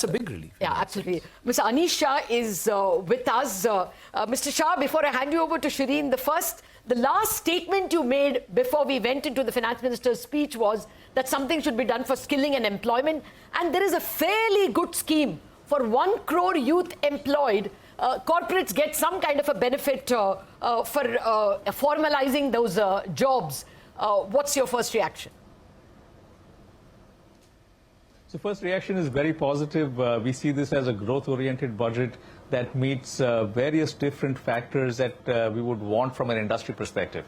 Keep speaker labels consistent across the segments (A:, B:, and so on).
A: that's a big relief.
B: Yeah, absolutely. Mr. Anish Shah is with us. Mr. Shah, before I hand you over to Shireen, the last statement you made before we went into the finance minister's speech was that something should be done for skilling and employment. And there is a fairly good scheme for 1 crore youth employed. Corporates get some kind of a benefit for formalizing those jobs. What's your first reaction?
C: So first reaction is very positive. We see this as a growth-oriented budget that meets various different factors that we would want from an industry perspective.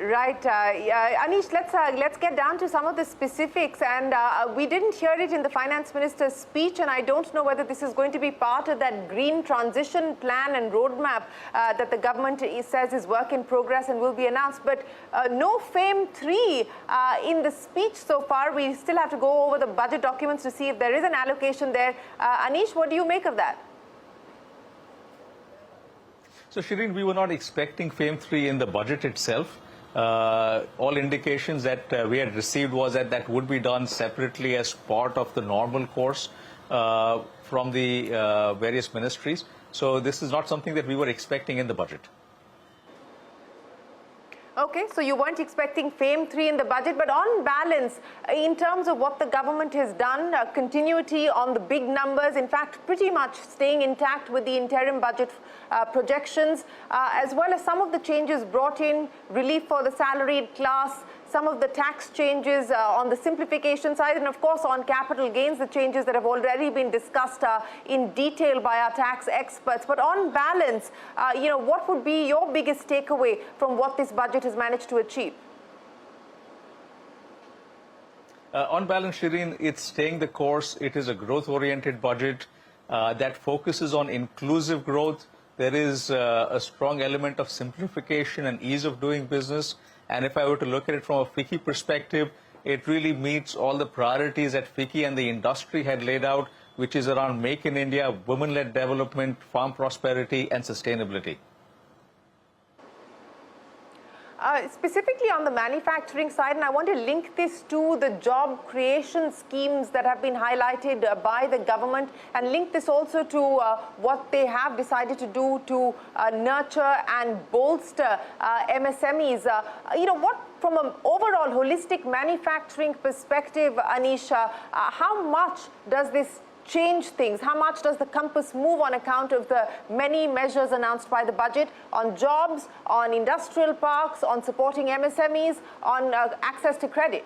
D: Right, Anish, let's get down to some of the specifics, and we didn't hear it in the finance minister's speech, and I don't know whether this is going to be part of that green transition plan and roadmap that the government says is work in progress and will be announced, but no FAME 3 in the speech so far. We still have to go over the budget documents to see if there is an allocation there. Anish, what do you make of that?
C: So Shireen, we were not expecting FAME 3 in the budget itself. All indications that we had received was that that would be done separately as part of the normal course from the various ministries. So this is not something that we were expecting in the budget.
D: Okay, so you weren't expecting FAME 3 in the budget, but on balance, in terms of what the government has done, continuity on the big numbers, in fact, pretty much staying intact with the interim budget projections, as well as some of the changes brought in, relief for the salaried class, some of the tax changes on the simplification side, and of course on capital gains, the changes that have already been discussed in detail by our tax experts. But on balance, what would be your biggest takeaway from what this budget has managed to achieve?
C: On balance, Shireen, it's staying the course. It is a growth-oriented budget that focuses on inclusive growth. There is a strong element of simplification and ease of doing business. And if I were to look at it from a FICCI perspective, it really meets all the priorities that FICCI and the industry had laid out, which is around Make in India, women-led development, farm prosperity, and sustainability.
D: Specifically on the manufacturing side, and I want to link this to the job creation schemes that have been highlighted by the government, and link this also to what they have decided to do to nurture and bolster MSMEs. What, from an overall holistic manufacturing perspective, Anish, how much does this change things? How much does the compass move on account of the many measures announced by the budget on jobs, on industrial parks, on supporting MSMEs, on access to credit?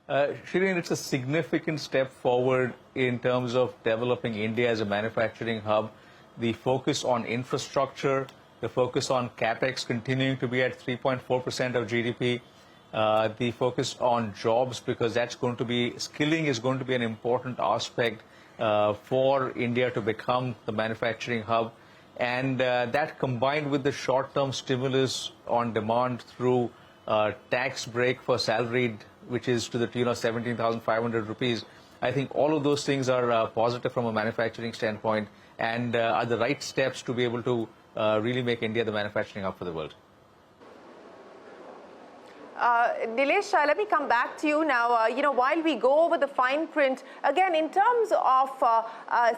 C: Shireen, it's a significant step forward in terms of developing India as a manufacturing hub. The focus on infrastructure, the focus on capex continuing to be at 3.4% of GDP. The focus on jobs, because that's going to be, skilling is going to be an important aspect for India to become the manufacturing hub. And that combined with the short-term stimulus on demand through tax break for salaried, which is to the tune of 17,500 rupees, I think all of those things are positive from a manufacturing standpoint and are the right steps to be able to really make India the manufacturing hub for the world.
D: Nilesh, let me come back to you now. While we go over the fine print, again, in terms of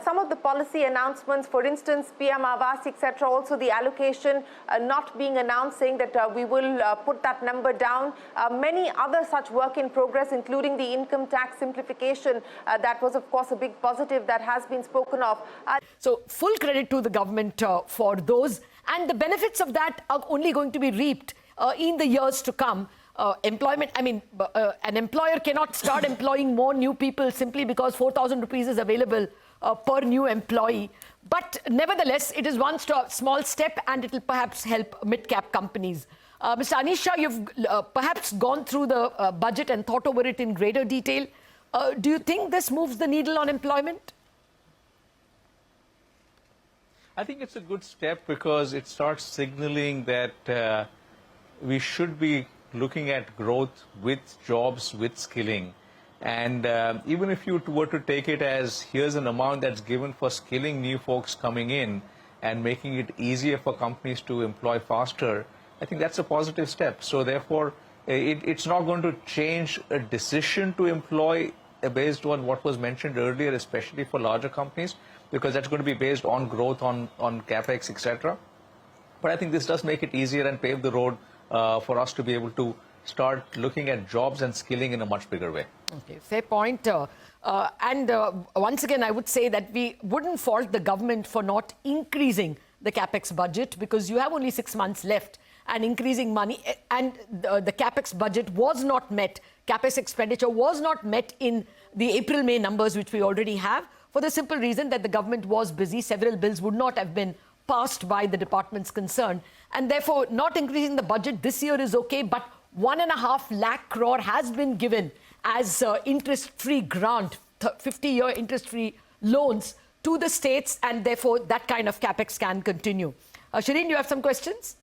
D: some of the policy announcements, for instance, PM Awas, etc., also the allocation not being announced, saying that we will put that number down. Many other such work in progress, including the income tax simplification, that was, of course, a big positive that has been spoken of.
B: So full credit to the government for those. And the benefits of that are only going to be reaped in the years to come. Employment, an employer cannot start employing more new people simply because 4,000 rupees is available per new employee. But nevertheless, it is one small step, and it will perhaps help mid-cap companies. Mr. Anish Shah, you've perhaps gone through the budget and thought over it in greater detail. Do you think this moves the needle on employment?
C: I think it's a good step because it starts signaling that we should be looking at growth with jobs, with skilling. And even if you were to take it as here's an amount that's given for skilling new folks coming in and making it easier for companies to employ faster, I I think that's a positive step. So therefore, it's not going to change a decision to employ based on what was mentioned earlier, especially for larger companies, because that's going to be based on growth, on capex, etc. But I think this does make it easier and pave the road for us to be able to start looking at jobs and skilling in a much bigger way.
B: Okay, fair point. Once again, I would say that we wouldn't fault the government for not increasing the capex budget, because you have only 6 months left, and increasing money, and the capex budget was not met. Capex expenditure was not met in the April-May numbers, which we already have, for the simple reason that the government was busy. Several bills would not have been passed by the departments concerned, and therefore not increasing the budget this year is okay, but 1.5 lakh crore has been given as interest-free grant, 50-year interest-free loans to the states, and therefore that kind of capex can continue. Shireen, you have some questions?